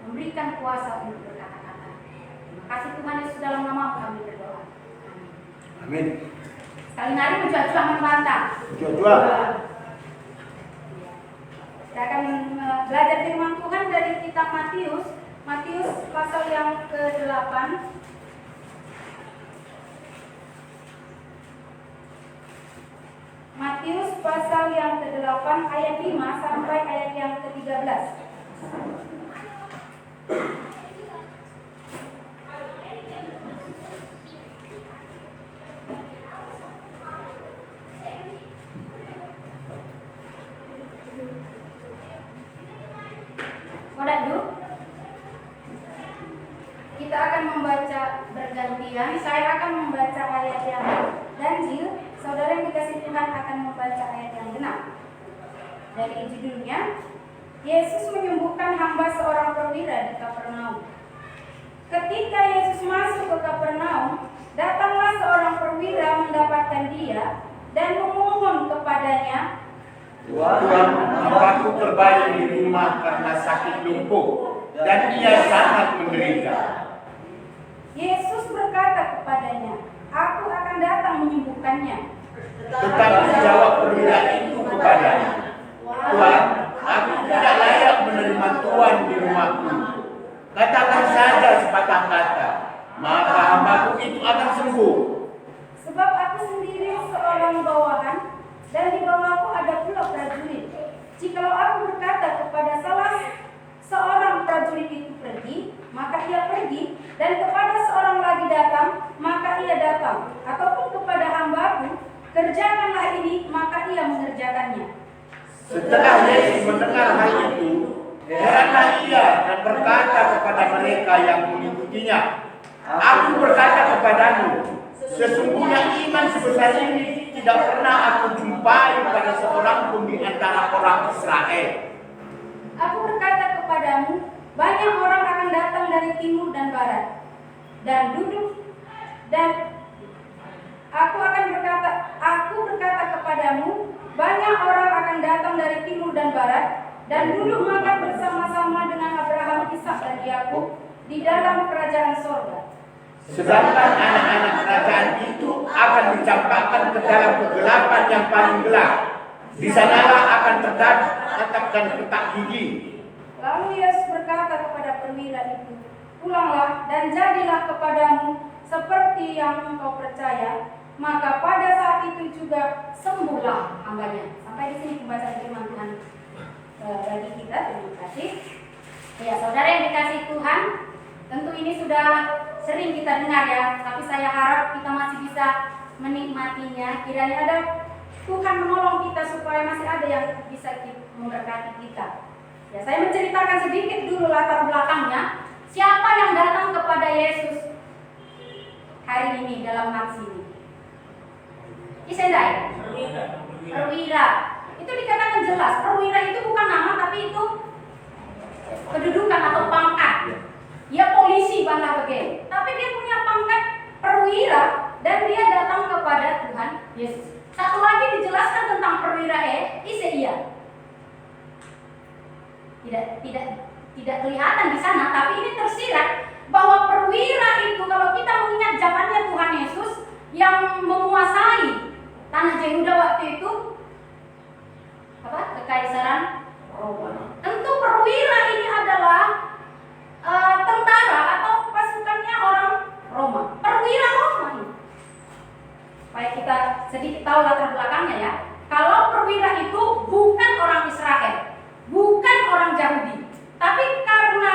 memberikan kuasa untuk berkata-kata. Terima kasih Tuhan Yesus, dalam nama kami berdoa. Amin. Sekali lagi menjual-jual membantah. Jual-jual. Kita akan belajar firman Tuhan dari kitab Matius. Matius pasal yang ke-8. Matius pasal yang ke-8 ayat 5 sampai ayat yang ke-13. Kita akan membaca bergantian. Saya akan membaca ayat yang ganjil, saudara yang dikasih Tuhan akan membaca ayat yang genap. Dari judulnya, Yesus menyembuhkan hamba seorang perwira di Kapernaum. Ketika Yesus masuk ke Kapernaum, datanglah seorang perwira mendapatkan dia dan memohon kepadanya, Tuhan, hambaku terbaring di rumah karena sakit lumpuh, dan ia sangat menderita. Yesus berkata kepadanya, aku akan datang menyembuhkannya. Tetapi jawab perwira itu kepadanya, Tuhan, aku tidak layak menerima Tuhan di rumahku. Katakan saja sepatah kata, maka hambaku itu akan sembuh. Sebab aku sendiri seorang bawahan, dan di bawahku ada pula prajurit. Jikalau aku berkata kepada salah seorang prajurit itu pergi, maka ia pergi, dan kepada seorang lagi datang, maka ia datang. Ataupun kepada hambaku, kerjakanlah ini, maka ia mengerjakannya. Setelah Yesus mendengar hal itu, heranlah ia dan berkata kepada mereka yang mengikutinya, aku berkata kepadamu, sesungguhnya iman sebesar ini tidak pernah aku jumpai pada seorang pun di antara orang Israel. Aku berkata kepadamu, banyak orang akan datang dari timur dan barat, dan duduk, dan aku berkata kepadamu, banyak orang akan datang dari timur dan barat, dan duduk makan bersama-sama dengan Abraham, Ishak, dan Yakub di dalam kerajaan sorga. Sedangkan anak-anak kerajaan itu akan dicampakkan ke dalam kegelapan yang paling gelap. Di sanalah akan tertatapkan petak gigi. Lalu Yesus berkata kepada perwira itu, pulanglah dan jadilah kepadamu seperti yang engkau percaya. Maka pada saat itu juga sembuhlah hambanya. Sampai di sini pembacaan firman Tuhan bagi kita. Terima kasih. Ya, saudara yang dikasih Tuhan, tentu ini sudah sering kita dengar ya, tapi saya harap kita masih bisa menikmatinya. Kiranya ada Tuhan menolong kita supaya masih ada yang bisa memberkati kita. Ya, saya menceritakan sedikit dulu latar belakangnya. Siapa yang datang kepada Yesus hari ini dalam aksi ini? Isendai, perwira. Itu dikatakan jelas, perwira itu bukan nama, tapi itu kedudukan atau pangkat. Dia polisi bangga bagai, tapi dia punya pangkat perwira dan dia datang kepada Tuhan Yesus. Satu lagi dijelaskan tentang perwira Isaia. Tidak kelihatan di sana, tapi ini tersirat bahwa perwira itu, kalau kita mengingat zamannya Tuhan Yesus yang menguasai tanah Yehuda waktu itu, kekaisaran Roma. Tentu perwira ini adalah tentara atau pasukannya orang Roma. Perwira Roma ini. Supaya kita sedikit tahu latar belakangnya ya. Kalau perwira itu bukan orang Israel, bukan orang Yahudi, tapi karena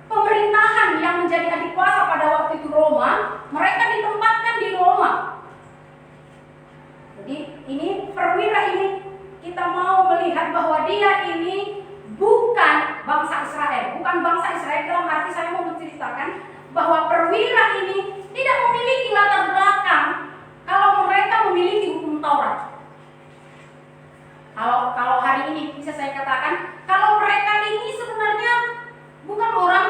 pemerintahan yang menjadi adik kuasa pada waktu itu Roma, mereka ditempatkan di Roma. Jadi ini perwira ini kita mau melihat bahwa dia ini bukan bangsa Israel, bukan bangsa Israel. Dalam arti saya mau menceritakan bahwa perwira ini tidak memiliki latar belakang kalau mereka memiliki hukum Taurat. Kalau hari ini bisa saya katakan, kalau mereka ini sebenarnya bukan orang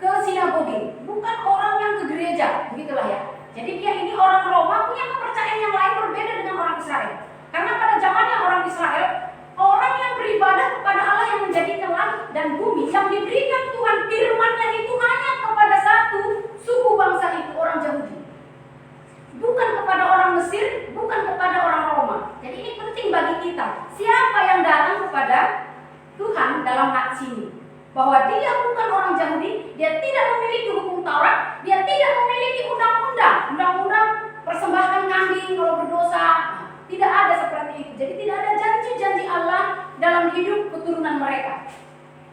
ke sinagoge, bukan orang yang ke gereja, begitulah ya. Jadi dia ini orang Roma, punya kepercayaan yang lain berbeda dengan orang Israel. Karena pada zamannya orang Israel, orang yang beribadah kepada Allah yang menjadikan langit dan bumi, yang diberikan Tuhan firman-Nya itu hanya kepada satu suku bangsa itu, orang Yahudi. Bukan kepada orang Mesir, bukan kepada orang Roma. Jadi ini penting bagi kita. Siapa yang datang kepada Tuhan dalam nats ini? Bahwa dia bukan orang Yahudi, dia tidak memiliki hukum Taurat, dia tidak memiliki undang-undang persembahkan kambing kalau berdosa. Tidak ada seperti itu. Jadi tidak ada janji-janji Allah dalam hidup keturunan mereka.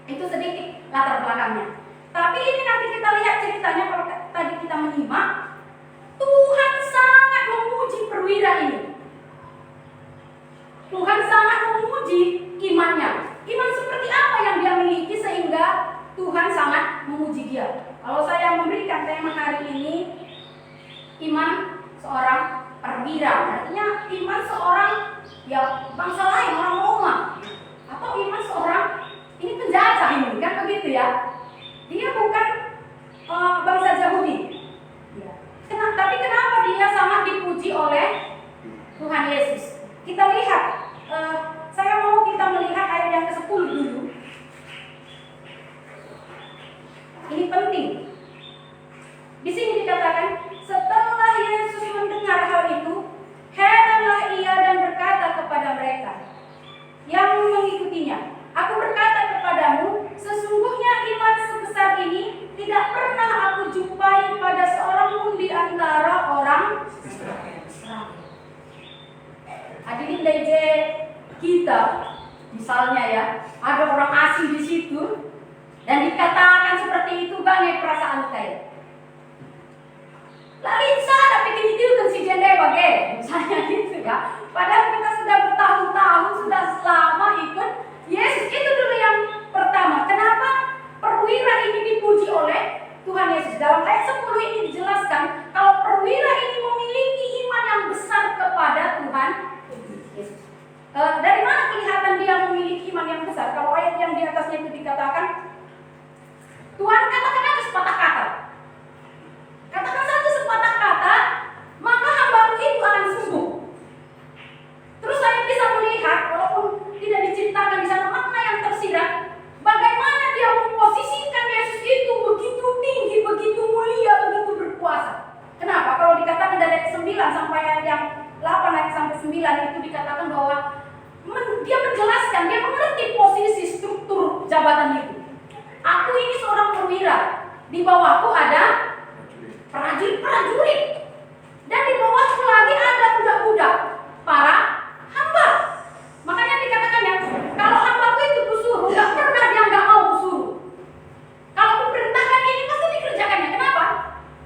Itu sedikit latar belakangnya. Tapi ini nanti kita lihat ceritanya. Kalau tadi kita menyimak, Tuhan sangat memuji perwira ini. Tuhan sangat memuji imannya. Iman seperti apa yang dia miliki sehingga Tuhan sangat memuji dia. Kalau saya memberikan tema hari ini, iman seorang perwira, artinya iman seorang bangsa lain, orang Roma, atau iman seorang ini penjajah ini, kan begitu ya? Dia bukan bangsa Yahudi. Tapi kenapa dia sangat dipuji oleh Tuhan Yesus? Kita lihat, saya mau kita melihat ayat yang ke-10 dulu. Ini penting. Di sini dikatakan, setelah Yesus mendengar hal itu, heranlah ia dan berkata kepada mereka yang mengikutinya, aku berkata kepadamu, sesungguhnya iman sebesar ini tidak pernah aku jumpai pada seorang pun di antara orang Israel. Hadirin DJ kita, misalnya ya, ada orang asing di situ dan dikatakan seperti itu, banyak perasaan kayak. Lalu saya bikin itu kan si jende bagai, misalnya gitu ya. Padahal kita sudah bertahun-tahun, sudah selama ikut Yesus. Itu dulu yang pertama. Kenapa perwira ini dipuji oleh Tuhan Yesus? Dalam ayat 10 ini dijelaskan kalau perwira ini memiliki iman yang besar kepada Tuhan Yesus. Dari mana kelihatan dia memiliki iman yang besar? Kalau ayat yang di atasnya itu dikatakan, Tuhan katakan aja sepatah kata. Katakan satu sepatah kata, maka hambaku itu akan sembuh. Terus saya bisa melihat, walaupun tidak diceritakan di sana makna yang tersirat, bagaimana dia memposisikan Yesus itu begitu tinggi, begitu mulia, begitu berkuasa. Kenapa? Kalau dikatakan dari ayat 9 sampai ayat yang 8 ayat sampai 9 itu dikatakan bahwa dia menjelaskan, dia mengerti posisi struktur jabatan itu. Aku ini seorang perwira, di bawahku ada prajurit, dan di bawahku lagi ada budak-budak, para hamba. Makanya dikatakan ya, kalau hambaku itu kusuruh, gak pernah dia gak mau kusuruh. Kalau kuperintahkan ini pasti dikerjakannya. Kenapa?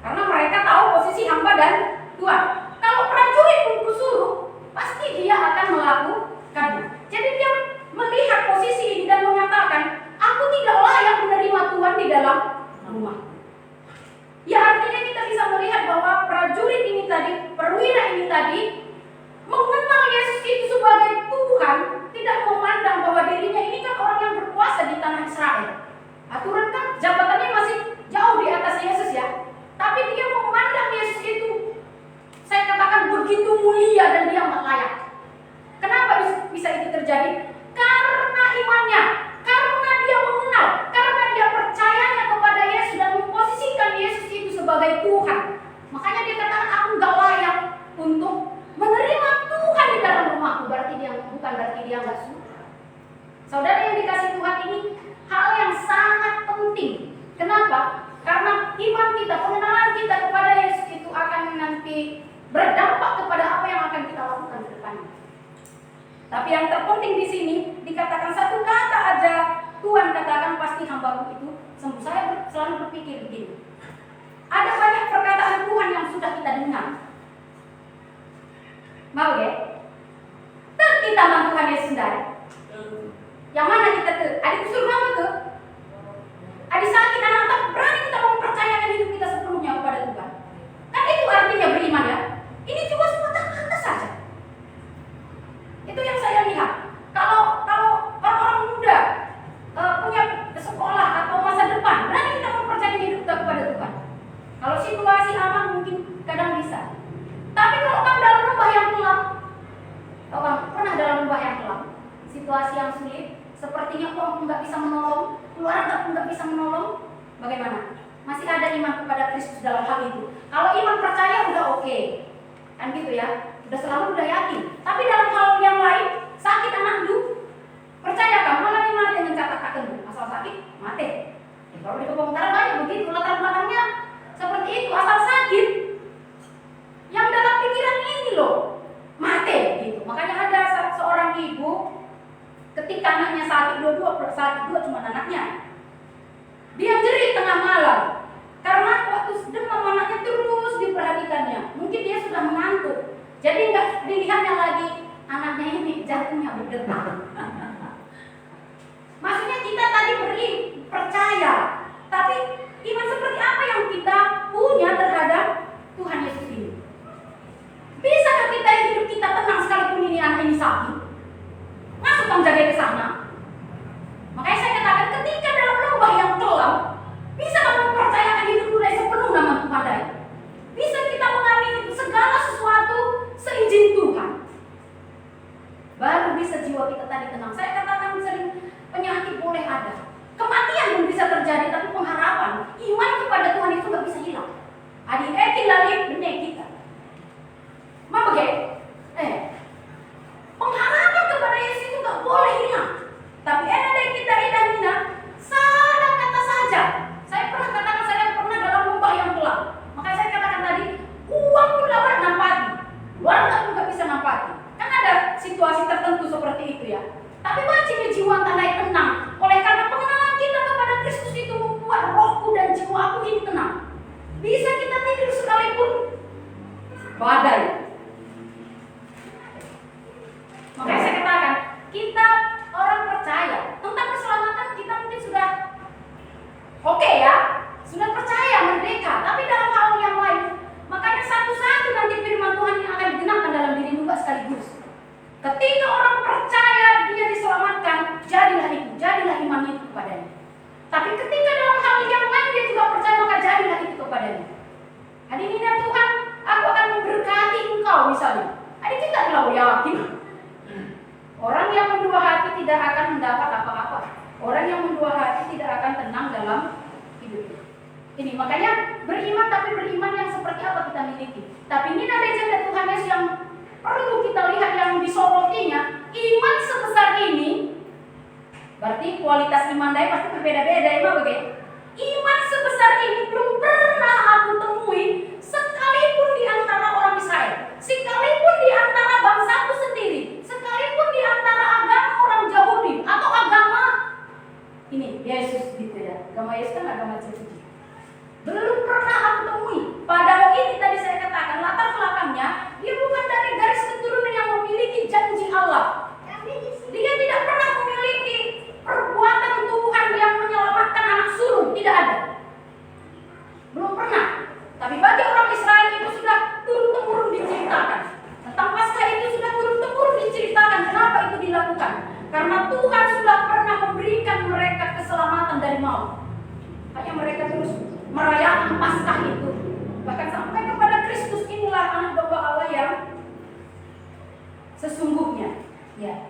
Karena mereka tahu posisi hamba dan Tuhan. Kalau prajurit pun kusuruh, pasti dia akan melakukannya. Jadi dia melihat posisi ini dan mengatakan, aku tidak layak menerima Tuhan di dalam rumah. Ya artinya kita bisa melihat bahwa prajurit ini tadi, perwira ini tadi, mengenal Yesus itu sebagai Tuhan, tidak memandang bahwa dirinya ini kan orang yang berkuasa di tanah Israel. Aturan kan jabatannya masih jauh di atas Yesus ya. Tapi dia memandang Yesus itu, saya katakan begitu mulia dan dia nggak layak. Kenapa bisa itu terjadi? Karena imannya, karena dia mengenal, karena dia percayanya kepada Yesus dan memposisikan Yesus itu sebagai Tuhan. Makanya dia katakan, aku nggak layak untuk menerima Tuhan di dalam rumahku. Berarti dia bukan, berarti dia nggak suka. Saudara yang dikasih Tuhan, ini hal yang sangat penting. Kenapa? Karena iman kita, pengenalan kita kepada Yesus itu akan nanti berdampak kepada apa yang akan kita lakukan ke depannya. Tapi yang terpenting di sini dikatakan satu kata aja, Tuhan katakan pasti hambaku itu sembuh. Saya selalu berpikir begini, ada banyak perkataan Tuhan yang sudah kita dengar. Mau ya? Kita sama Tuhan Yesus sendiri. Yang mana kita ke? Adik kusur mana ke? Adik sakit anak tak berani kita mempercayakan hidup kita sepenuhnya kepada Tuhan. Kan itu artinya beriman ya. Ini cuma sepatah kata saja. Itu yang saya lihat. Kalau orang-orang muda punya sekolah atau masa depan, berani kita mempercayakan hidup kita kepada Tuhan. Kalau situasi aman mungkin kadang bisa. Tapi kalau kamu dalam lembah yang kelam, kamu pernah dalam lembah yang kelam, situasi yang sulit, sepertinya kamu nggak bisa menolong, keluarga pun nggak bisa menolong, bagaimana? Masih ada iman kepada Kristus dalam hal itu. Kalau iman percaya udah oke, kan gitu ya, udah yakin. Tapi dalam hal yang lain, sakit anak lu, percayakan malah ini mati dengan kata-kata lu, asal sakit mati. Kalau di kebongkaran banyak begitu, latar belakangnya seperti itu, asal sakit. Yang dalam pikiran ini loh, mati gitu. Makanya ada seorang ibu, ketika anaknya sakit dua cuma anaknya, dia jerit tengah malam karena waktu demam anaknya terus diperhatikannya. Mungkin dia sudah mengantuk, jadi nggak dilihatnya lagi anaknya ini jantungnya berdetak. Maksudnya kita tadi percaya, tapi iman seperti apa yang kita punya terhadap Tuhan Yesus ini? Bisakah kita hidup kita tenang sekalipun ini anak ini sakit? Masuk Bang jaga ke sana. Makanya saya katakan ketika dalam lubang yang kelam, bisa kamu mempercayakan hidup mulai sepenuh nama Tuhan dari. Bisa kita mengamini segala sesuatu seizin Tuhan. Baru bisa jiwa kita tadi tenang. Saya katakan sering penyakit boleh ada, kematian pun bisa terjadi, tapi pengharapan, iman kepada Tuhan itu nggak bisa hilang. Adik lagi benar kita. Ma pengharapan kepada Yesus itu nggak boleh hilang. Tapi ada kita Hina, sadar kata saja. Saya pernah katakan saya pernah dalam lubang yang gelap. Makanya saya katakan tadi, uang pun dapat nampati, keluarga pun nggak bisa nampati. Kan ada situasi tertentu seperti itu ya. Tapi wajib jiwa tandai tenang. Oleh karena pengenalan kita kepada Kristus itu membuat rohku dan jiwaku ini tenang. Bisa kita tidur sekalipun badai. Makanya saya katakan, kita orang percaya tentang keselamatan kita mungkin sudah oke ya, sudah percaya merdeka. Tapi dalam hal yang lain, makanya satu-satu nanti firman Tuhan yang akan digenapkan dalam dirimu gak sekaligus. Ketika orang percaya dia diselamatkan, jadilah iman itu kepadanya. Tapi ketika dalam hal yang lain dia juga percaya, maka jadilah itu kepadanya. Hadirin Tuhan, aku akan memberkati engkau misalnya. Adik kita terlalu yakin. Orang yang mendua hati tidak akan mendapat apa-apa. Orang yang mendua hati tidak akan tenang dalam hidup ini. Makanya beriman, tapi beriman yang seperti apa kita miliki. Tapi ini ada janda Tuhan Yesus yang perlu kita lihat, yang disorotinya. Iman sebesar ini, berarti kualitas iman dari pasti berbeda-beda ya begitu. Iman sebesar ini belum pernah aku temui sekalipun di antara orang Israel, sekalipun di antara bangsaku sendiri, sekalipun di antara agama orang Yahudi atau agama ini Yesus gitu ya. Agama Yesus kan agama Yahudi. Belum pernah aku temui. Padahal ini tadi saya katakan latar belakangnya dia bukan dari garis keturunan yang memiliki janji Allah. Dia tidak pernah memiliki perbuatan Tuhan yang menyelamatkan anak sulung, tidak ada. Belum pernah. Tapi bagi orang Israel itu sudah turun-temurun diceritakan. Tentang Paskah itu sudah turun-temurun diceritakan. Kenapa itu dilakukan? Karena Tuhan sudah pernah memberikan mereka keselamatan dari maut. Hanya mereka terus merayakan Paskah itu. Bahkan sampai kepada Kristus, inilah anak domba Allah yang sesungguhnya. Ya.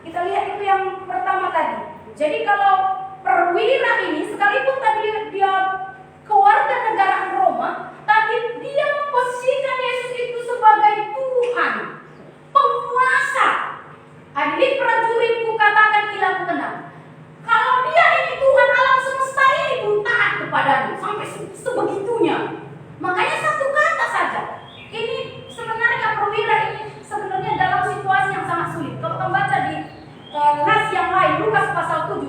Kita lihat itu yang pertama tadi. Jadi kalau perwira ini sekalipun tadi dia keluarga negaraan Roma, tapi dia memposisikan Yesus itu sebagai Tuhan, penguasa. Hadirin prajuritku, katakan ilaku tenang. Kalau dia ini Tuhan alam semesta ini pun taat kepadanya sampai sebegitunya. Makanya satu kata saja. Ini sebenarnya perwira ini sebenarnya dalam situasi yang sangat sulit. Kalau kamu baca di nas yang lain, Lukas pasal 7,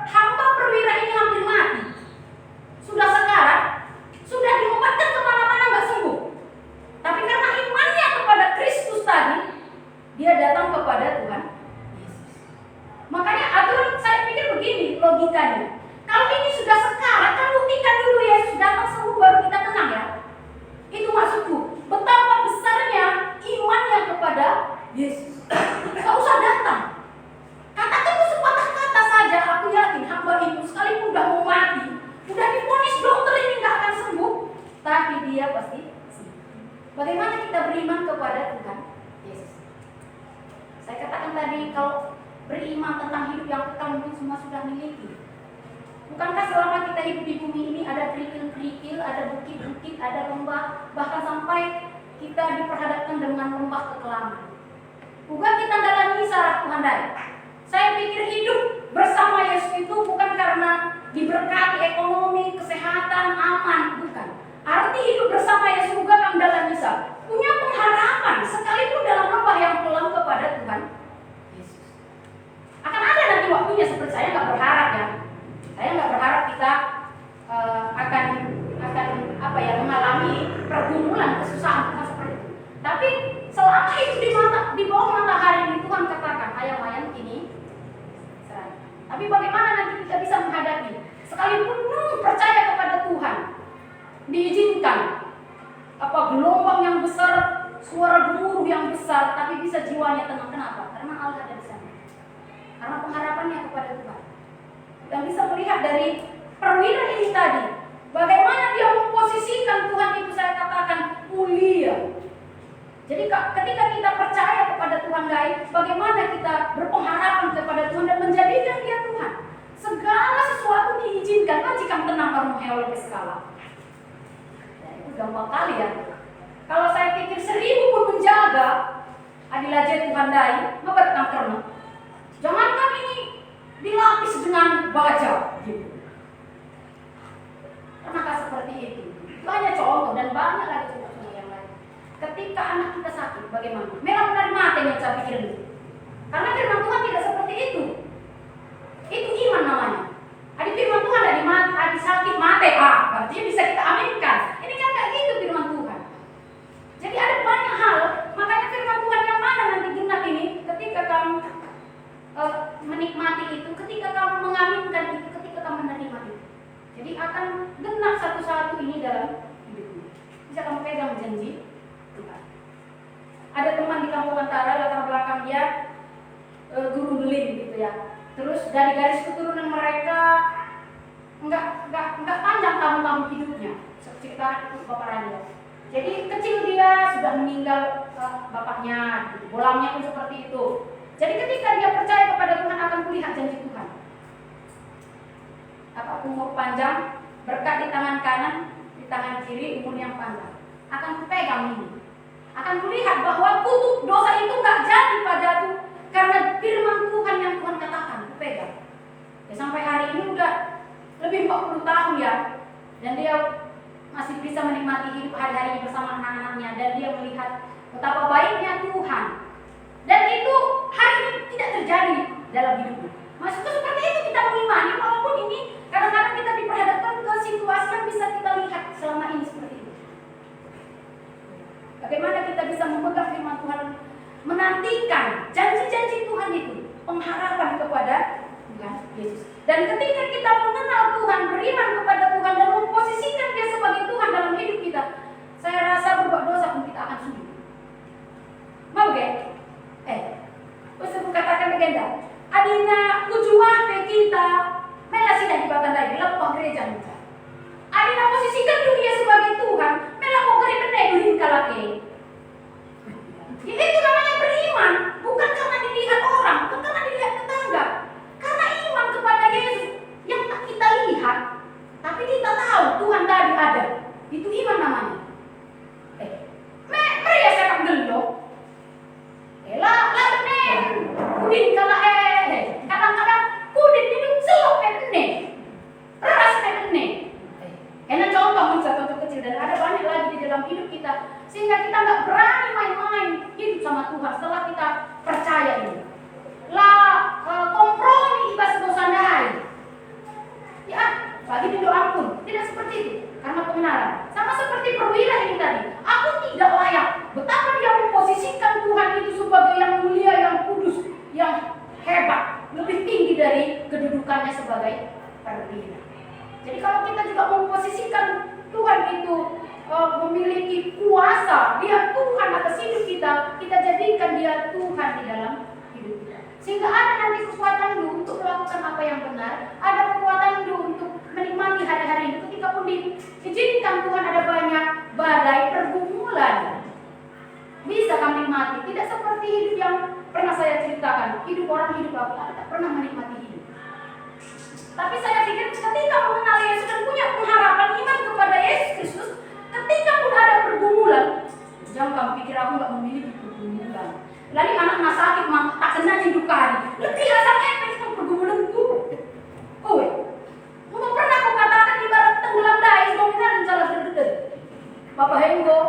hamba perwira ini hampir mati. Sudah sekarat, sudah diobatkan kemana-mana nggak sembuh. Tapi karena imannya kepada Kristus tadi, dia datang kepada Tuhan Yesus. Makanya aturan saya pikir begini logikanya. Kalau ini sudah sekarat, kan buktikan dulu Yesus datang sembuh baru kita tenang ya. Itu maksudku. Betapa besarnya imannya kepada Yesus. Gak usah datang. Katakan itu sepatah kata saja, aku yakin hamba itu sekalipun udah mau mati, udah divonis dokter ini gak akan sembuh, tapi dia pasti sembuh. Bagaimana kita beriman kepada Tuhan Yesus? Saya katakan tadi, kalau beriman tentang hidup yang kekal mungkin semua sudah miliki. Bukankah selama kita hidup di bumi ini ada kerikil-kerikil, ada bukit-bukit, ada lembah, bahkan sampai kita diperhadapkan dengan lembah kekelaman. Bukan kita dalami syarat Tuhan dari. Saya pikir hidup bersama Yesus itu bukan karena diberkati ekonomi, kesehatan, aman, bukan. Arti hidup bersama Yesus juga kami dalam misal punya pengharapan sekalipun dalam lembah yang kelam kepada Tuhan Yesus. Akan ada nanti waktunya, seperti saya nggak berharap ya. Saya nggak berharap kita akan mengalami pergumulan, kesusahan bukan seperti itu. Tapi selama itu di bawah matahari ini Tuhan katakan ayam-ayam ini serang. Tapi bagaimana nanti kita bisa menghadapi? Sekalipun percaya kepada Tuhan, diizinkan gelombang yang besar, suara gemuruh yang besar, tapi bisa jiwanya tenang. Kenapa? Karena Allah ada di sana. Karena pengharapannya kepada Tuhan. Dan bisa melihat dari perwira ini tadi, bagaimana dia memposisikan Tuhan itu, saya katakan mulia. Jadi ketika kita percaya kepada Tuhan lain, bagaimana kita berpengharapan kepada Tuhan dan menjadikan dia Tuhan. Segala sesuatu diizinkan, majikan tenang kamu hewan berskala. Ya, itu gampang kali ya. Kalau saya pikir 1000 pun menjaga, adilah jadi Tuhan lain, membuatkan karena. Jangankan ini dilapis dengan baja, gitu. Pernahkah seperti itu? Itu hanya contoh dan banyak lagi contoh yang lain. Ketika anak kita sakit, bagaimana? Memang menerima yang saya pikir itu. Karena firman Tuhan tidak seperti itu. Itu iman namanya. Ada firman Tuhan ada sakit mati, berarti bisa kita aminkan. Ini kan kayak gitu firman Tuhan. Jadi ada banyak hal, makanya firman Tuhan yang mana nanti genap ini, ketika kamu menikmati itu, ketika kamu mengaminkan itu, ketika kamu menerima itu. Jadi akan genap satu-satu ini dalam hidupmu. Bisa kamu pegang janji Tuhan. Ada teman di kampung Antara, latar belakang dia guru beling gitu ya. Terus dari garis keturunan mereka enggak panjang tahun-tahun hidupnya. Cerita Bapak Randy. Jadi kecil dia sudah meninggal bapaknya, bolangnya pun seperti itu. Jadi ketika dia percaya kepada Tuhan akan kulihat janji Tuhan. Umur panjang, berkat di tangan kanan, di tangan kiri, umur yang panjang. Akan kupegang ini. Akan kulihat bahwa kutuk dosa itu enggak jadi padaku karena firman Tuhan yang Tuhan katakan, kupegang. Ya, sampai hari ini udah lebih 40 tahun ya. Dan dia masih bisa menikmati hidup hari-hari bersama anak-anaknya, dan dia melihat betapa baiknya Tuhan. Dan itu hari ini tidak terjadi dalam hidupnya. Maksudnya seperti itu kita mengimani, walaupun ini kadang-kadang kita diperhadapkan ke situasi yang bisa kita lihat selama ini seperti itu. Bagaimana kita bisa memegang firman Tuhan, menantikan janji-janji Tuhan itu, pengharapan kepada Tuhan Yesus. Dan ketika kita mengenal Tuhan, beriman kepada Tuhan dan memposisikan dia sebagai Tuhan dalam hidup kita, saya rasa berbuat dosa pun kita akan sulit. Mau gak? Usah katakan legenda. Adina kujuah pe kita, mela sida di batang lagi, lapang gereja kita. Adina posisikan dia sebagai Tuhan, mela kau gari benar durin kalake. Itu namanya beriman, bukan karena dilihat orang, bukan karena dilihat tetangga. Karena iman kepada Yesus yang tak kita lihat, tapi kita tahu Tuhan tadi ada. Itu iman namanya. Meri ya saya gelo. Lah bener. Kudin kala kadang-kadang kudin hidup selok bener. Ras bener. Enak contoh kecil dan ada banyak lagi di dalam hidup kita sehingga kita nggak berani main-main hidup sama Tuhan setelah kita percaya ini. Kompromi ibas bosandai. Ya, bagi doa pun tidak seperti itu karena pengenalan. Sama seperti perwira ini tadi. Aku tidak layak. Betapa dia memposisikan Tuhan itu sebagai yang mulia, yang kudus, yang hebat, lebih tinggi dari kedudukannya sebagai perwira. Jadi kalau kita juga memposisikan Tuhan itu memiliki kuasa, dia Tuhan atas hidup kita jadikan dia Tuhan di dalam hidup kita. Sehingga ada nanti kekuatan lu untuk melakukan apa yang benar, ada kekuatan lu untuk menikmati hari-hari itu. Ketika pun diizinkan Tuhan ada banyak badai, pergumulan, bisa kami nikmati. Tidak seperti hidup yang pernah saya ceritakan, hidup orang hidup aku tak pernah menikmati hidup. Tapi saya pikir ketika mengenal Yesus dan punya pengharapan iman kepada Yesus Kristus, ketika pun ada pergumulan, jangan kamu pikir aku nggak memiliki pergumulan. Lalu anak sakit mah tak kena hidupkan. Lebih rasanya itu pergumulan itu. Oh, mau pernah aku katakan ibarat tenggelam dai, dominan salah berdeder. Bapak Henggo,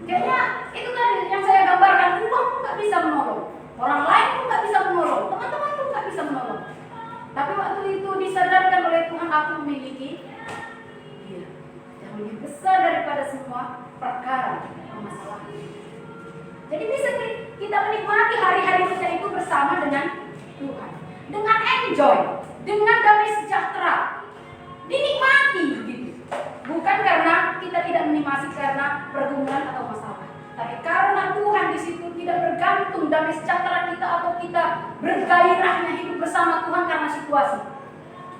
kayaknya itu tadi yang saya gambarkan, uang pun nggak bisa menolong, orang lain pun nggak bisa menolong, teman-teman pun nggak bisa menolong. Tapi waktu itu disadarkan oleh Tuhan aku memiliki Dia yang lebih besar daripada semua perkara masalah. Jadi bisa kita menikmati hari-hari kita itu bersama dengan Tuhan, dengan enjoy, dengan damai sejahtera, dinikmati gitu. Bukan karena kita tidak menikmati karena pergumulan atau masalah, tapi karena Tuhan di situ tidak bergantung damai sejahtera kita atau kita bergairahnya hidup bersama Tuhan karena situasi.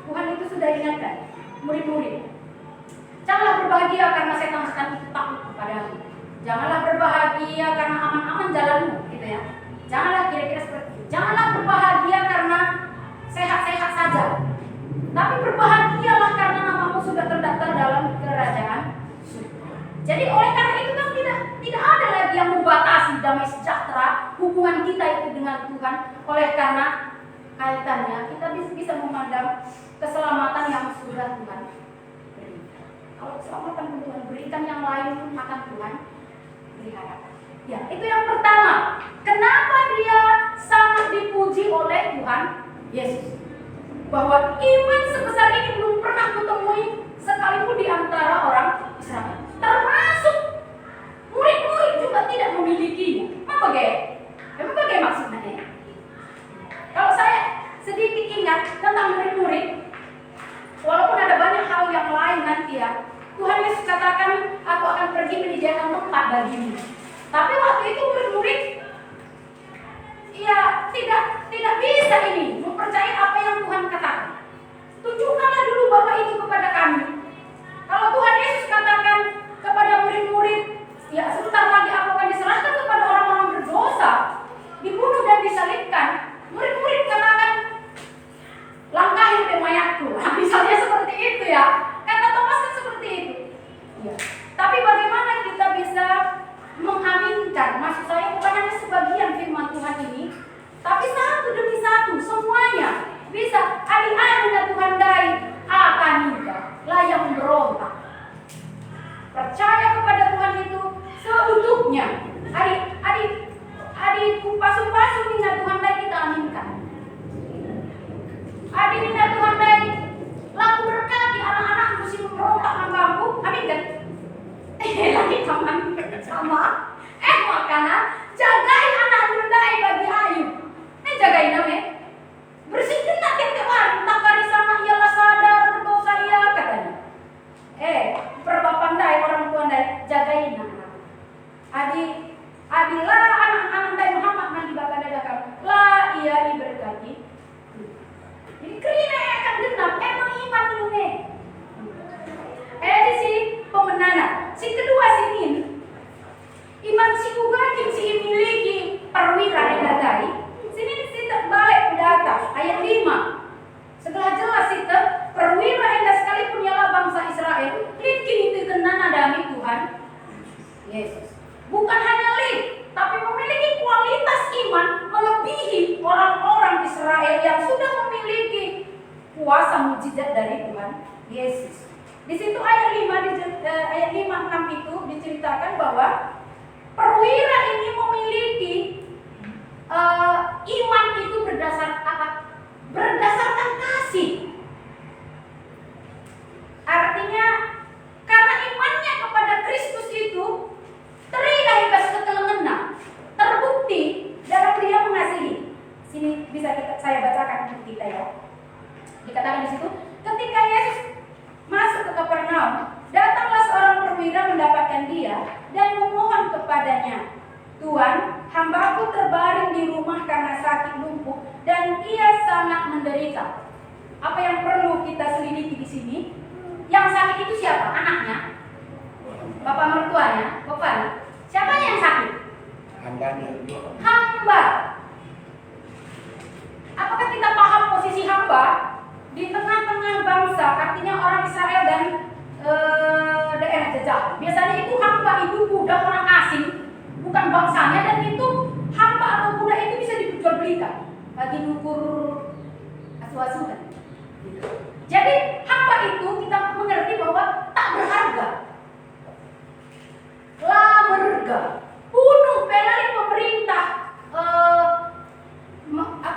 Tuhan itu sudah ingatkan murid-murid, janganlah berbahagia karena setan-setan itu takut kepadamu. Janganlah berbahagia karena aman-aman jalanmu, gitu ya. Janganlah kira-kira seperti itu. Janganlah berbahagia karena sehat-sehat saja. Tapi berbahagialah karena namamu sudah terdaftar dalam kerajaan surga. Jadi oleh karena itu kan tidak ada lagi yang membatasi damai sejahtera hubungan kita itu dengan Tuhan. Oleh karena kaitannya kita bisa memandang keselamatan yang sudah Tuhan berikan. Kalau keselamatan Tuhan berikan, yang lain pun akan Tuhan beri harapan. Ya, itu yang pertama. Kenapa dia sangat dipuji oleh Tuhan Yesus? Bahwa iman sebesar ini belum pernah kutemui sekalipun di antara orang Israel. Termasuk murid-murid juga tidak memilikinya. Apa bagaimana maksudnya? Kalau saya sedikit ingat tentang murid-murid, walaupun ada banyak hal yang lain nanti ya, Tuhan Yesus katakan, aku akan pergi menyediakan tempat bagimu. Tapi waktu itu murid-murid ya tidak bisa ini mempercayai apa yang Tuhan katakan. Tunjukkanlah dulu bahwa itu kepada kami. Kalau Tuhan Yesus katakan kepada murid-murid, ya sebentar lagi aku akan diserahkan kepada orang-orang berdosa, dibunuh dan disalibkan. Murid-murid katakan, langkahi mayatku. Misalnya seperti itu ya. Kata Thomas kan seperti itu. Ya. Tapi bagaimana kita bisa mengaminkan? Maksud saya bukan hanya sebagian firman Tuhan ini, tapi satu demi satu semuanya bisa. Adi-adi Tuhan dai akan hingga lah yang memberontak. Percaya kepada Tuhan itu seutuhnya. Adi kupas-kupas hingga Tuhan dai kita aminkan. Adi hingga Tuhan dai laku berkati anak-anakku si memberontak hambaku. Amin kan? Lagi taman sama. Makanan jagain anak mundai bagi Ayub. Jagain namanya. Bersihkan nak tiap hari. Tak kari sama ialah sadar berdosa ia katanya. Berapa pandai orang tua dai jagain anak. Adilah anak-anak dai Muhammad nanti bakal dadakan. Lah ia diberkati. Jadi kerina akan genap. Emang iman ini. Di sini pemenana. Si kedua sini iman si ugakin si miliki perwira yang dari sini terbalik data ayat 5. Setelah jelas itu perwira yang sekalipun ialah bangsa Israel, mungkin itu tenan adami Tuhan Yesus. Bukan hanya lid, tapi memiliki kualitas iman melebihi orang-orang Israel yang sudah memiliki kuasa mujizat dari Tuhan Yesus. Di situ ayat 5-6 itu diceritakan bahwa perwira ini memiliki iman itu berdasar apa? Berdasarkan kasih. Artinya karena imannya kepada Kristus itu terilah ketelengenah, terbukti dalam dia mengasihi. Sini bisa saya bacakan untuk kita ya. Dikatakan di situ, ketika Yesus masuk ke Kapernaum, datanglah seorang perwira mendapatkan dia dan memohon kepadanya, Tuhan, hambaku terbaring di rumah karena sakit lumpuh dan ia sangat menderita. Apa yang perlu kita selidiki di sini? Yang sakit itu siapa? Anaknya? Bapak mertuanya? Bapaknya? Siapa yang sakit? Hamba. Apakah kita paham posisi hamba? di tengah-tengah bangsa, artinya orang Israel dan daerah jajahan. Biasanya itu hamba itu budak orang asing, bukan bangsanya, dan itu hamba atau budak itu bisa diperjualbelikan bagi ngukur asuh-asuhan. Jadi hamba itu kita mengerti bahwa tak berharga, lah berharga, bunuh penalti pemerintah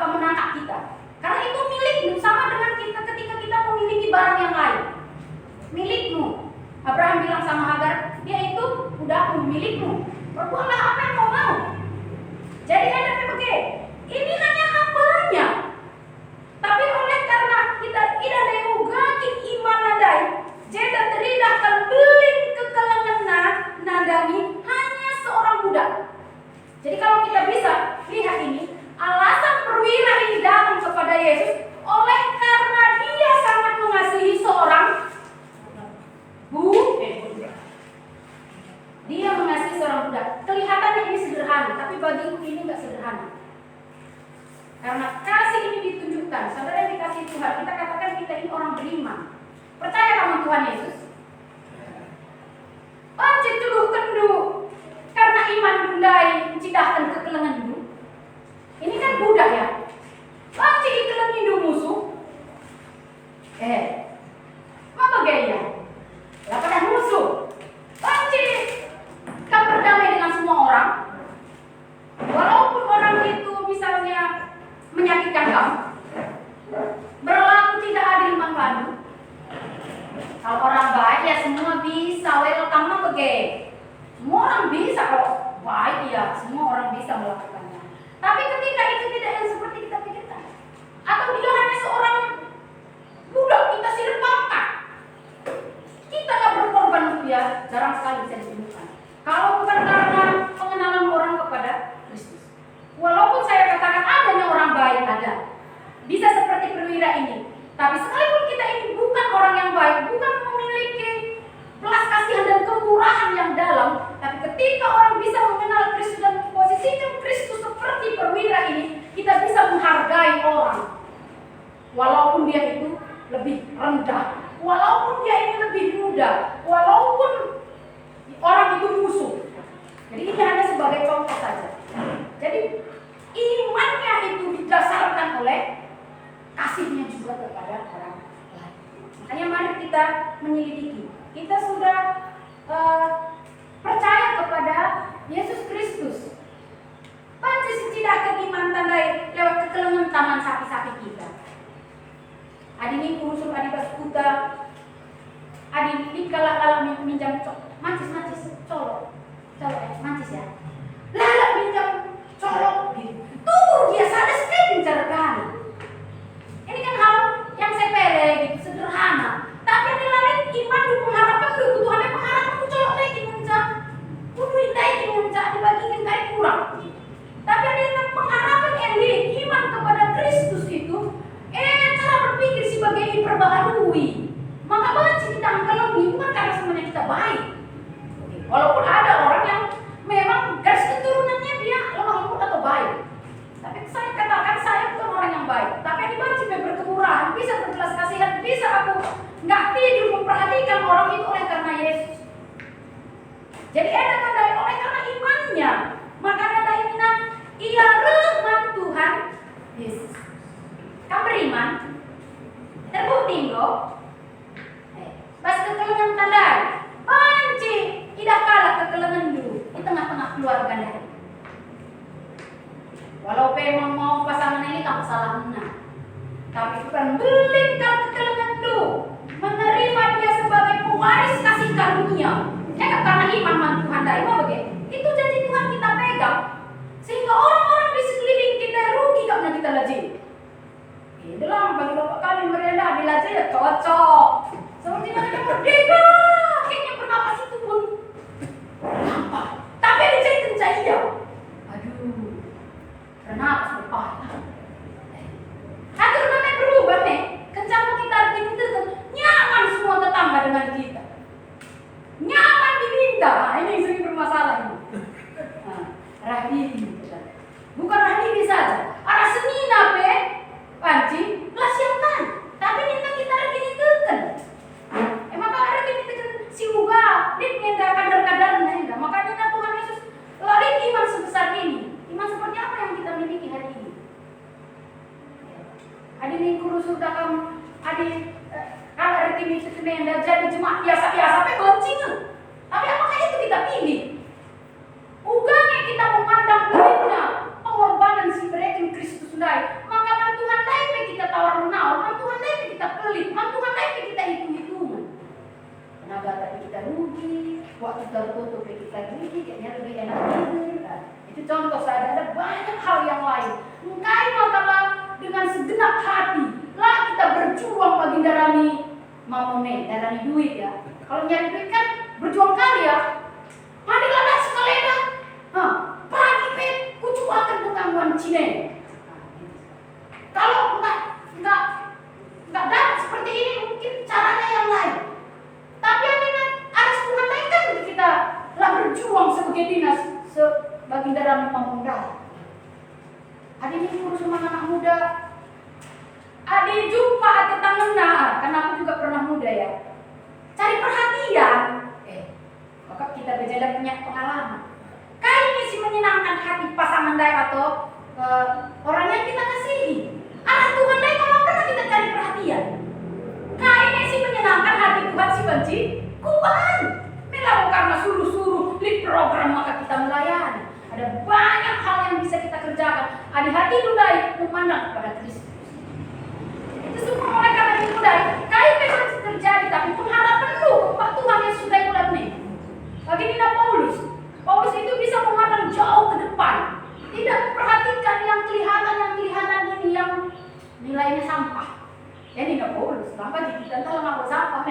menangkap kita. Karena itu milikmu, sama dengan kita ketika kita memiliki barang yang lain. Milikmu. Abraham bilang sama Hagar, dia itu budakmu, milikmu. Perbuatlah apa yang kau mau. Jadi ada begini, ini hanya hambanya. Tapi oleh karena kita tidak leugaki iman nadai, jeda teridah beling kekelengan nadani hanya seorang budak. Jadi kalau kita bisa lihat ini, alasan perwira ini datang kepada Yesus oleh karena dia sangat mengasihi seorang dia mengasihi seorang budak. Kelihatannya ini sederhana, tapi bagiku ini enggak sederhana. Karena kasih ini ditunjukkan, saudara yang dikasihi Tuhan, kita katakan kita ini orang beriman. Percaya sama Tuhan Yesus? Pancet dulu kendu, karena iman dundai mencidahkan kekelengan dulu. Ini kan budak ya. Pancet dikelengan hindu musuh. Apa gaya? Lah pada musuh. Pancet kan berdamai dengan semua orang. Walaupun orang itu misalnya menyakitkan kamu, berlaku tidak adil manfaatmu. Kalau orang baik ya semua bisa, welcome apa ge? Semua orang bisa kalau baik ya, semua orang bisa melakukannya. Tapi ketika itu tidak yang seperti kita pikirkan, atau dia hanya seorang budak kita sirip pangkat, kita nggak berkorban untuk dia, jarang sekali bisa ditemukan. Kalau bukan karena pengenalan orang kepada Kristus. Walaupun saya katakan adanya orang baik ada, bisa seperti perwira ini. Tapi sekalipun kita ini bukan orang yang baik, bukan memiliki belas kasihan dan kemurahan yang dalam, tapi ketika orang bisa mengenal Kristus dan posisikan Kristus seperti perwira ini, kita bisa menghargai orang. Walaupun dia itu lebih rendah, walaupun dia ini lebih muda, walaupun orang itu musuh. Jadi ini hanya sebagai contoh saja. Jadi imannya itu didasarkan oleh kasihnya juga kepada orang lain. Makanya mari kita menyelidiki. Kita sudah percaya kepada Yesus Kristus. Panci tidak iman tandai lewat kekelengan taman sapi-sapi kita. Adi ini urusan adi baskuta. Adi ini kalau minjam mancis colok mancis ya. Lala minjam colok gitu. Tuh dia sadar sekali bicara. Ini kan hal yang sepele gitu, sederhana. Tapi yang lain iman dan pengharapan kebutuhannya pengharapan colok lagi mencak. Kuduin lagi mencak dibagikan kayak kurang. Tapi dengan pengharapan yang di iman kepada Kristus itu, cara berpikir sebagai diperbaharui. Maka banyak kita angkelemi bukan karena semuanya kita baik. Walaupun ada orang yang memang garis keturunannya dia lemah lembut atau baik. Tapi saya katakan saya bukan orang yang baik. Tapi ini banci berkemurahan, bisa berbelas kasihan, bisa aku nggak tidur memperhatikan orang itu oleh karena Yesus. Jadi ada tandai oleh karena imannya. Maka ada iman ia rahmat Tuhan Yesus. Kamu beriman? Terbukti enggak? Pas kekelengan tandai, panci tidak kalah kekelengan dulu di tengah-tengah keluarga dari. Walau memang mau pasangan ini kamu salah menang, tapi bukan belikan kekelengan dulu, menerima dia sebagai pewaris kasih karunia. Karena iman Tuhan dari mana begitu? Itu janji Tuhan kita pegang, sehingga orang-orang di sekeliling kita rugi karena kita lazim. Itulah bagi bapak kami merela dilazim ya cocok. Seperti mereka merdeka, kayaknya bernapas itu pun gampang. Tapi dijahit cahaya. Aduh, bernapas berpatah. Atur namanya berubah nih. Kencang kita itu nyaman semua tetangga dengan kita. Nyaman diminta. Ini yang sering bermasalah ini. Rahim. Bukan rahim saja. Arah seni nape, panci, lasiatan. Tapi ini hendak jadi jemaat biasa-biasa tapi benci. Tapi apakah itu kita pilih? Uganya kita memandang beritnya pengorbanan si mereka Kristus sendiri. Maka mantuhan lain kita tawar menawar, mantuhan lain kita pelit, mantuhan lain kita hitung-hitungan. Tenaga tapi kita rugi, waktu tertutup kita rugi, kayaknya lebih enak gitu. Itu contoh saya ada banyak hal yang lain. Engkai masalah dengan segenap hati lah kita berjuang bagi darani mamone, darani duit ya. Kalau nyari duit kan berjuang karya. Marilah dah sekalian dah. Pagi pet kucu akan ketangguhan Cina. Kalau enggak dapat seperti ini mungkin caranya yang lain. Tapi ada Tuhan lain kan kita lah berjuang sebagai dinas sebagai darani mamunda. Ada ini urus sama anak muda. Ada jumpa ada tangan karena aku juga pernah muda ya. Cari perhatian. Maka kita berjalan punya pengalaman. Kayaknya sih menyenangkan hati pasangan dai atau orang yang kita kasihi. Anak Tuhan dai kalau pernah kita cari perhatian. Kayaknya sih menyenangkan hati Tuhan si benci. Kuban. Melakukan karena suruh-suruh di program maka kita melayani. Ada banyak hal yang bisa kita kerjakan. Hati-hati dai memandang kepada Kristus. Itu semua oleh karena itu dai. Kayaknya memang terjadi tapi pengharapan lu kepada Tuhan yang sudah ulat nih. Bagi Nina Paulus itu bisa memandang jauh ke depan, tidak memperhatikan yang kelihatan ini yang nilainya sampah. Ya Nina Paulus, kenapa kita tahu nggak sampah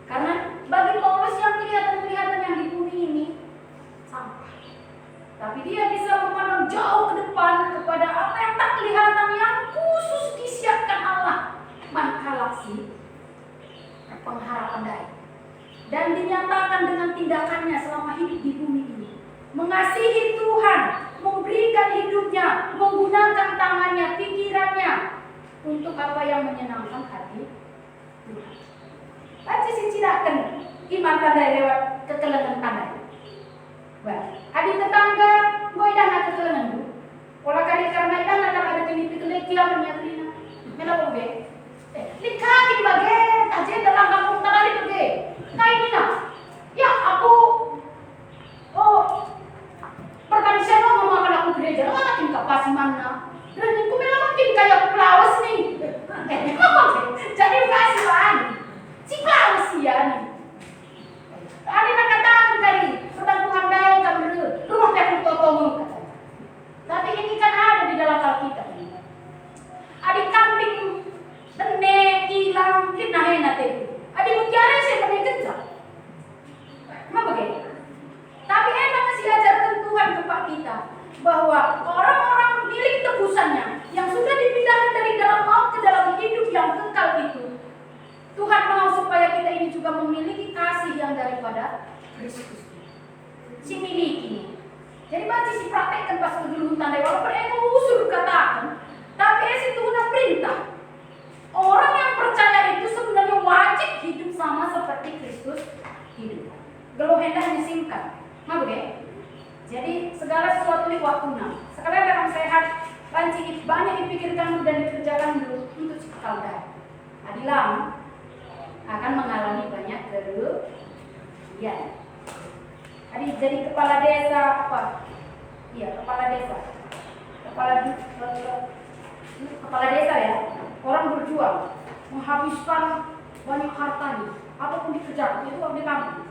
Karena bagi Paulus yang kelihatan yang di bumi ini sampah. Tapi dia bisa memandang jauh ke depan kepada apa yang tak kelihatan yang khusus disiapkan Allah. Manakala pengharapan dari dan dinyatakan dengan tindakannya selama hidup di bumi ini. Mengasihi Tuhan, memberikan hidupnya, menggunakan tangannya, pikirannya untuk apa yang menyenangkan hati Tuhan. Baca silakan iman tanda lewat kekelengan tanda. Adik tetangga, boy dah nak kekelengan dulu. Pola karena dah nak ada jenis keletian menyatunya. Kenapa be? Likakin bagai, aja dalam kampung tadi bagai. Kayak Nina, ya aku pertama saya mau makan aku gereja, makin kapasi mana? Dan aku bilang makin kayak flowers nih. Jadi kasih bahan, si flowers ya nih. Ada nak katakan kali, sedang Tuhan baik kamu rumah aku totong. Tapi ini kan ada di dalam Alkitab. Adik kambing, tenek, hilang, kita hendak itu. Adik mutiara saya pernah kerja. Kenapa begitu? Tapi enak masih ajarkan Tuhan kepada kita bahwa orang-orang milik tebusannya yang sudah dipindahkan dari dalam maut ke dalam hidup yang kekal itu, Tuhan mau supaya kita ini juga memiliki kasih yang daripada Kristus. Si miliki. Jadi baca si praktekkan pas dulu tanda walaupun ego usul katakan, tapi itu Tuhan perintah. Orang yang percaya itu sebenarnya wajib hidup sama seperti Kristus hidup. Kalau hendak disingkat, jadi segala sesuatu di waktunya. Sekalian dalam sehat, banyak dipikirkan dan dikerjakan dulu untuk cikal dah. Adilam akan mengalami banyak kerugian. Jadi kepala desa apa? Iya, kepala desa. Kepala desa ya. Orang berjuang menghabiskan banyak hartanya, apapun dikerjakan itu di kampung.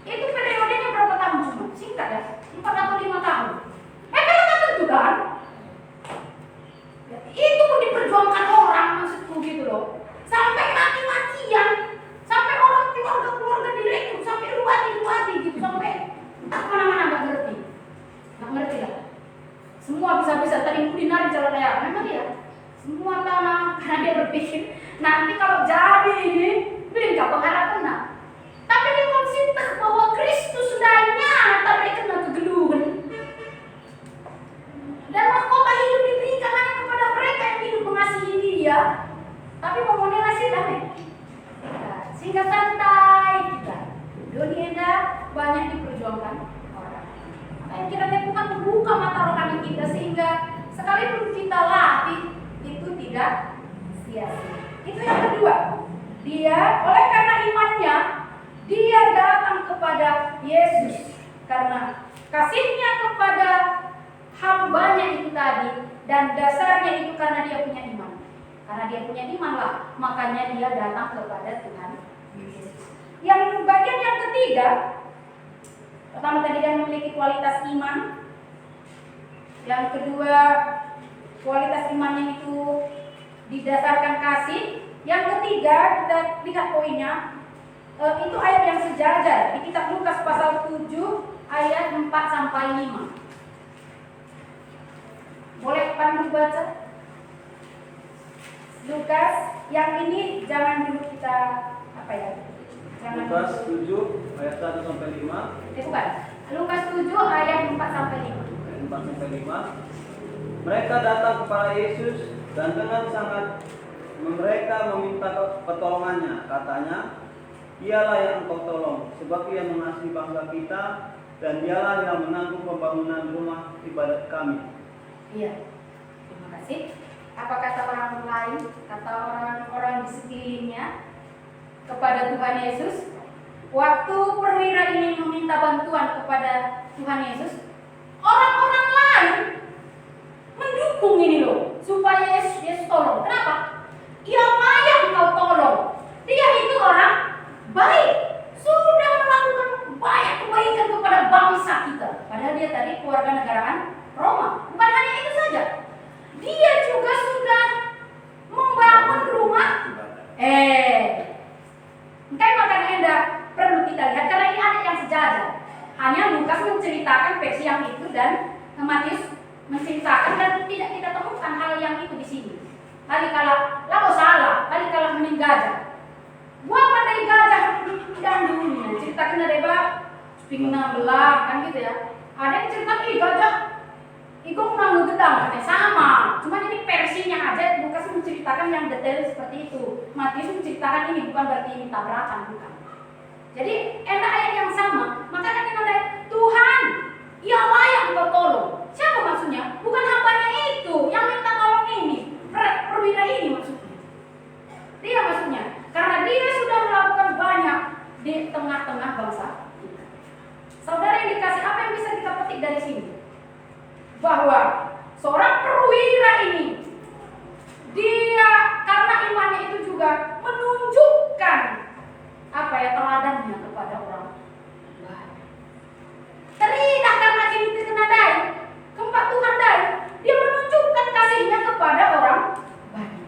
Itu periodenya berapa tahun cuma? Singkat ya, 4 atau 5 tahun. Kalau tak tentu kan? Itu pun diperjuangkan orang maksudku gitu loh. Sampai mati-matian, sampai orang keluarga direkrut, sampai ruwati gitu, sampai mana-mana nggak ngerti lah. Semua bisa tadi kuliner jalan raya, memang ya. Semua tanah karena dia berpikir nanti kalau jadi ini beli nggak pengharapan nah. Tapi dia konsisten bahwa Kristus sudah nyata mereka kena kegeluhan. Dan mahkota hidup diberikan hanya kepada mereka yang hidup mengasihi Dia. Tapi ngomongnya ngasih damai. Sehingga santai kita. Dunia banyak diperjuangkan orang. Yang kita lakukan membuka mata rohani kita sehingga sekalipun kita latih itu tidak sia-sia. Itu yang kedua. oleh karena imannya, dia datang kepada Yesus karena kasihnya kepada hambanya itu tadi, dan dasarnya itu karena dia punya iman. Karena dia punya iman lah, makanya dia datang kepada Tuhan Yesus. Yang bagian yang ketiga, pertama tadi dia memiliki kualitas iman. Yang kedua, kualitas imannya itu didasarkan kasih. Yang ketiga, kita lihat poinnya, itu ayat yang sejajar di kitab Lukas pasal 7 ayat 4 sampai 5. Boleh Pandu baca? Lukas, yang ini jangan dulu kita jangan Lukas 7 ayat 1 sampai 5. Bukan. Lukas 7 ayat 4 sampai 5. Ayat 4 sampai 5. Mereka datang kepada Yesus dan dengan sangat mereka meminta pertolongannya. Katanya, "Dialah yang engkau tolong, sebab ia mengasihi bangsa kita, dan dialah yang menanggung pembangunan rumah ibadat kami." Iya. Terima kasih. Apa kata orang lain, kata orang-orang di sekelilingnya kepada Tuhan Yesus? Waktu perwira ini meminta bantuan kepada Tuhan Yesus, orang-orang lain mendukung ini loh, supaya Yesus tolong. Kenapa? Ia layak engkau tolong. Dia itu orang baik, sudah melakukan banyak kebaikan kepada bangsa kita. Padahal dia tadi keluarga negaraan Roma. Bukan hanya itu saja, dia juga sudah membangun rumah. Makanya hendak perlu kita lihat karena ini ada yang sejajar. Hanya Lukas menceritakan versi yang itu dan Matius menceritakan, dan tidak kita temukan hal yang itu di sini. Kali kalau lalu salah, kali kalau meninggal. Gua pandai gajah dan dulu ceritakan ada apa? Pingna belah kan gitu ya. Ada yang cerita gajah Iko pernah gedang, sama. Cuma ini versinya aja, Lukas menceritakan yang detail seperti itu. Matius menceritakan ini bukan berarti ini tabrakan, bukan. Jadi enak ayat yang sama. Makanya kita lihat Tuhan, ia layak engkau tolong. Siapa maksudnya? Bukan hambanya itu yang minta tolong ini, perwira ini maksudnya. Dia maksudnya, karena dia sudah melakukan banyak di tengah-tengah bangsa. Saudara yang dikasih, apa yang bisa kita petik dari sini? Bahwa seorang perwira ini, dia karena imannya itu juga menunjukkan teladannya kepada orang lain. Tidak karena ini terkenadai, keempat Tuhan dai, dia menunjukkan kasihnya kepada orang lain.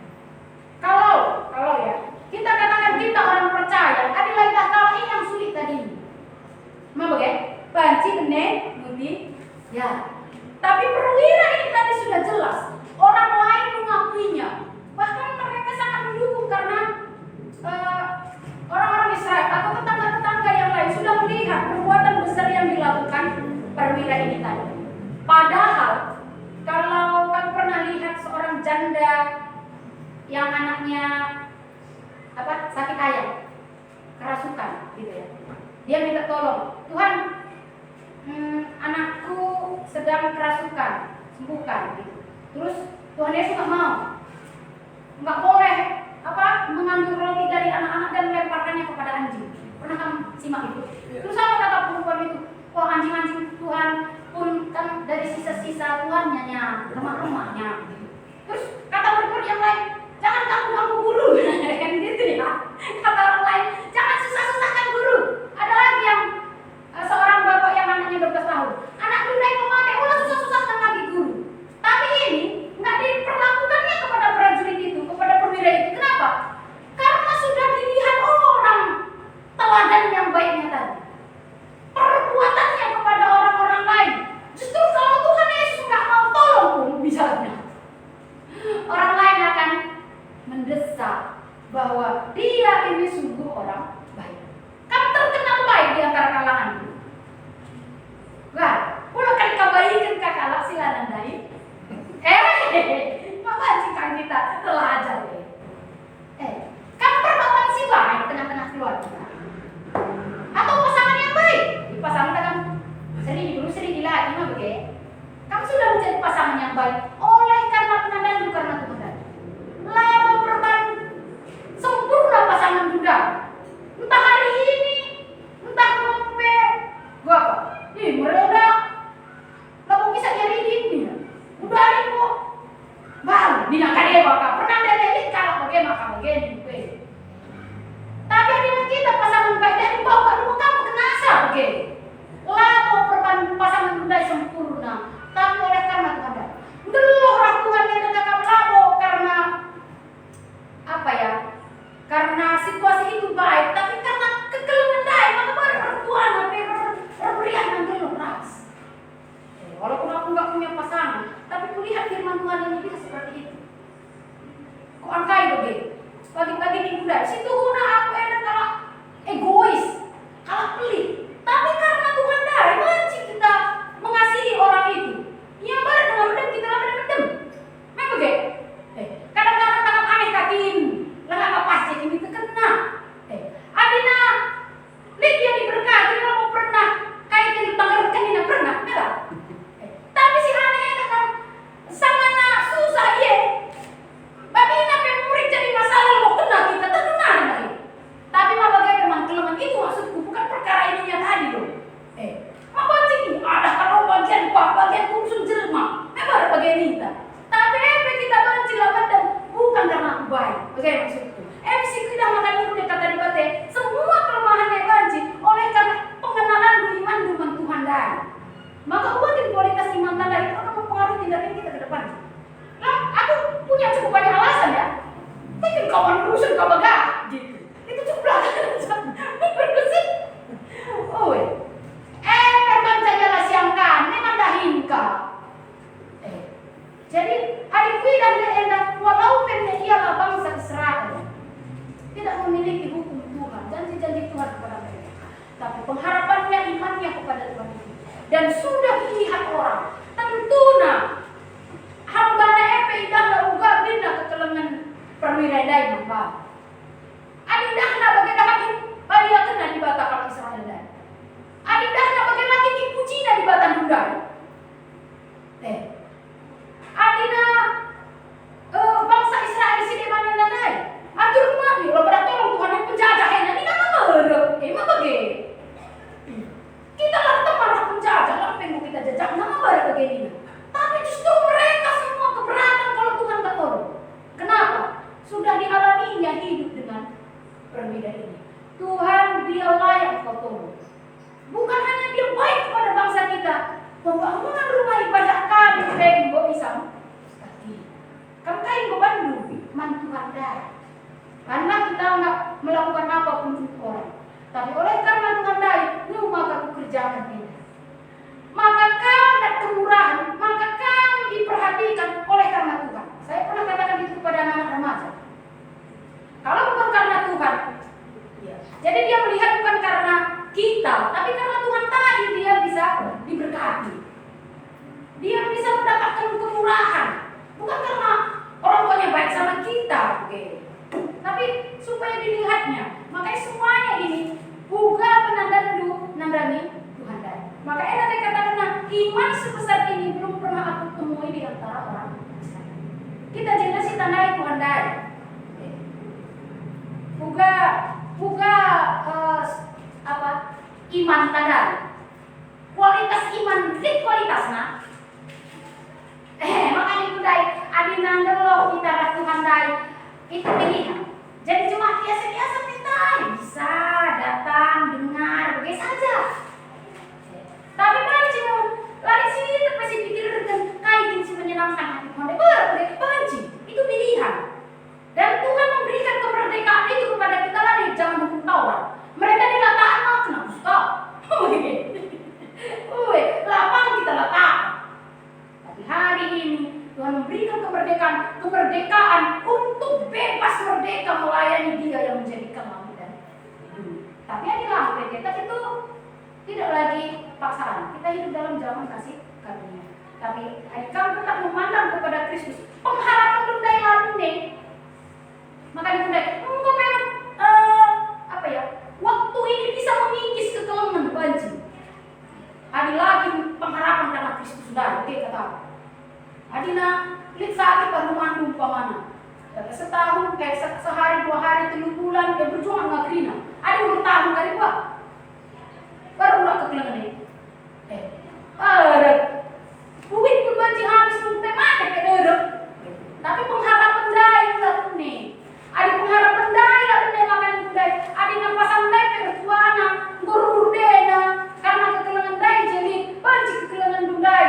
Kalau ya, kita katakan kita orang percaya, adilahkah kalau ini yang sulit tadi? Mau bagai banci benih, budi, ya. Tapi perwira ini tadi sudah jelas, orang lain mengakuinya. Bahkan mereka sangat mendukung karena orang-orang Israel atau tetangga-tetangga yang lain sudah melihat perbuatan besar yang dilakukan perwira ini tadi. Padahal kalau kamu pernah lihat seorang janda yang anaknya sakit ayam, kerasukan gitu ya, dia minta tolong, Tuhan, anakku sedang kerasukan, sembuhkan gitu. Terus Tuhan Yesus nggak boleh mengambil roti dari anak-anak dan melemparkannya kepada anjing. Pernah kamu simak itu? Terus apa kata perempuan itu? Oh, anjing-anjing Tuhan pun kan dari sisa-sisa Tuhannya remah-remahnya. Terus kata perempuan yang lain, jangan kamu guru, kan gitu ya. Kata orang lain, jangan susah-susahkan guru. Ada lagi yang seorang bapak yang anaknya 12 tahun, anak naik memakai, susah-susahkan lagi guru. Tapi ini nggak diperlakukannya kepada prajurit itu, kepada perwira itu. Kenapa? Karena sudah dilihat orang teladan yang baiknya tadi, perbuatannya kepada orang-orang lain. Justru kalau Tuhan Yesus nggak mau tolong pun misalnya, orang lain akan mendesak bahwa dia ini sungguh orang baik. Kan terkenal baik di antara kalangan itu. Wah, kalau kan kebaikan kakak silakan dari. Majikan kita telah ajar deh. Kan perbuatan si baik tengah-tengah keluarga. Atau pasangan yang baik. Di pasangan kan sering dilatih mah begitu. Kamu sudah menjadi pasangan yang baik oleh karena penandaan karena Tuhan. Lalu perban sempurna pasangan Bagaimana maksudku? Maksudku tidak makan udah kata di bate. Semua kelemahannya banci oleh karena pengenalan iman dengan Tuhan dan. Maka buat kualitas iman tanda itu akan mempengaruhi tindakan kita ke depan. Nah, aku punya cukup banyak alasan ya. Mungkin kawan rusun kau bagah, gitu. Itu cukup alasan. Bersih. Oh, perbanca jala siangkan, memang dahinka. Jadi adikku dan enak walaupun ialah bangsa Israel tidak memiliki hukum Tuhan, janji-janji Tuhan kepada mereka, tapi pengharapannya imannya kepada Tuhan itu. Dan sudah dilihat orang, tentunya hambana epe idahna uga bina kekelengan perwira dai maka. Adindahna bagai dahakin badia kena di batakan Israel dai. Adindahna bagai laki kipucina di batan dundai. Adina bangsa Israel di sini mana nanai? Atur mami, lo pada tolong Tuhan yang penjajah ini tidak mengeruk. Emang bagaimana? Kita lah teman penjajah, lah pengen kita jajah, nama baru begini. Tapi justru mereka semua keberatan kalau Tuhan tak tolong. Kenapa? Sudah dialaminya hidup dengan perbedaan ini. Tuhan dia layak kau tolong. Bukan hanya dia baik kepada bangsa kita, pembangunan rumah ibadah kami pengen bawa pisang. Kamu kain bebandu, mantu Anda. Karena kita nggak melakukan apapun untuk orang, tapi oleh karena Tuhan baik, rumah kamu kerjakan ini. Maka kau ada kemurahan, maka kau diperhatikan oleh karena Tuhan. Saya pernah katakan itu kepada anak remaja. Kalau bukan karena Tuhan, ya. Jadi dia melihat bukan karena kita, tapi karena Tuhan tadi dia bisa diberkati. Dia bisa mendapatkan kemurahan, bukan karena orang tuanya baik sama kita, tapi supaya dilihatnya. Makanya semuanya ini buka penandani Tuhan dari. Maka enak dikatakan, iman sebesar ini belum pernah aku temui di antara orang Islam. Kita jelas tandai Tuhan dari. Buka iman tanda. Kualitas iman di kualitasnya. Makanya itu dai adinang delo kita Tuhan dai itu pilihan. Jadi cuma biasa-biasa kita bisa datang dengar begitu saja. Tapi banci mau lari sini terpesi pikirkan kain si menyenangkan hati Tuhan. Banci itu pilihan. Dan Tuhan memberikan kemerdekaan itu kepada kita lari jangan hukum Taurat. Mereka diletakkan makna Ustaz. Lapang kita letak. Tapi hari ini Tuhan memberikan kemerdekaan untuk bebas merdeka melayani Dia yang menjadikan langit dan bumi. Tapi inilah kita itu tidak lagi paksaan. Kita hidup dalam zaman kasih karunia. Tapi kau tetap memandang kepada Kristus. Pengharapan tundai lalu nih. Maka ditundai. Engkau pengen waktu ini bisa mengikis kekelengan banci. Ada lagi pengharapan karena Kristus sudah. Oke kata. Adina, lihat saat kita rumah mana? Setahun, kayak sehari, 2 hari, 3 bulan, dia berjuang nggak kerina. Ada bertahun kali pak. Baru udah kekelengan ini. Duit pun banci habis pun temanya kayak dorong. Tapi pengharapan dai lah nih. Ada pengharapan dai lah nih makan dai. Ada nampasan dai pertuana, guru-gurdena karena kekelengan dai jadi banci kekelengan dai.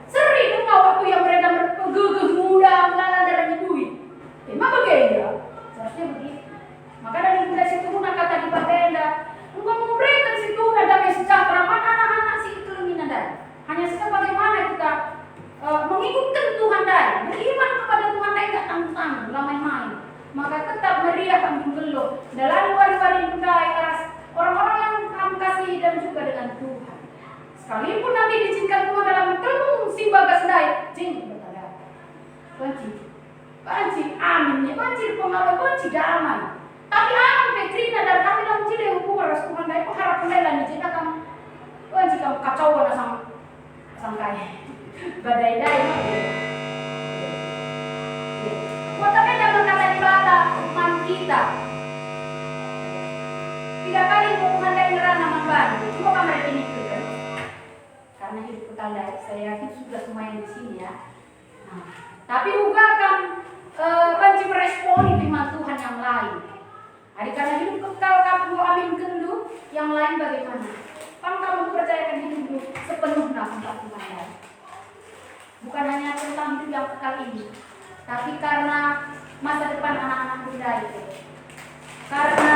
Seri itu waktu yang mereka bergegeh muda melalang darah duit. Emang bagaimana? Seharusnya begitu. Maka dari muda situ pun kata di Babenda, engkau memberikan situ damai sejahtera pada anak-anak si keleminan dari. Hanya saja bagaimana kita mengikutkan Tuhan dari, beriman kepada Tuhan dari tidak tanggung-tanggung, tidak main-main. Maka tetap meriah kambing geluh. Dalam wari-wari budaya keras orang-orang yang kamu kasih dan juga dengan Tuhan. Sekalipun nanti diizinkan Tuhan dalam telung si bagas dai, jeng bertanda. Banci, amin ya, banci pengaruh, banci damai. Tapi aman Petrina dan kami dalam jile hubungan ras Tuhan dai pengharapan dai lani jika kamu banci kamu kacau wana sama sangkai badai dai. Makanya jangan kata di bata umat kita. 3 kali hubungan dai nerana membantu. Cuma kamar ini kan. Karena hidup tetangga saya yakin sudah semuanya di sini ya. Nah, tapi juga kan banci meresponi firman Tuhan yang lain. Hari karena hidup kekal kamu amin kendu, yang lain bagaimana? Pang kamu percayakan hidupmu sepenuhnya untuk Tuhan. Bukan hanya tentang hidup yang kekal ini, tapi karena masa depan anak-anak muda itu. Karena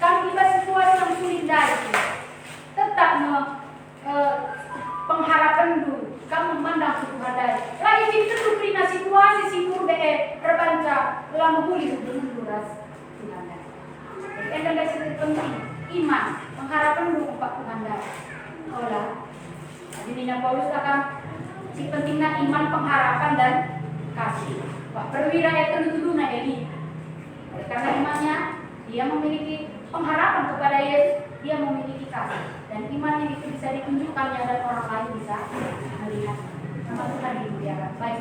kamu tiba situasi yang sulit itu, tetap pengharapan dulu. Kamu memandang Tuhan dari. Lagi itu prina situasi sikur de terbanca lama pulih dengan duras Tuhan dari. Jadi anda dari penting iman, pengharapan dulu Pak Tuhan dari. Olah, jadi Paulus akan si pentingnya iman, pengharapan dan kasih. Pak perwira itu dulu na ini. Karena imannya dia memiliki pengharapan kepada Yesus, dia memiliki kasih. Dan imannya itu bisa ditunjukkannya dan orang lain bisa melihat. Nama Tuhan dimuliakan. Baik,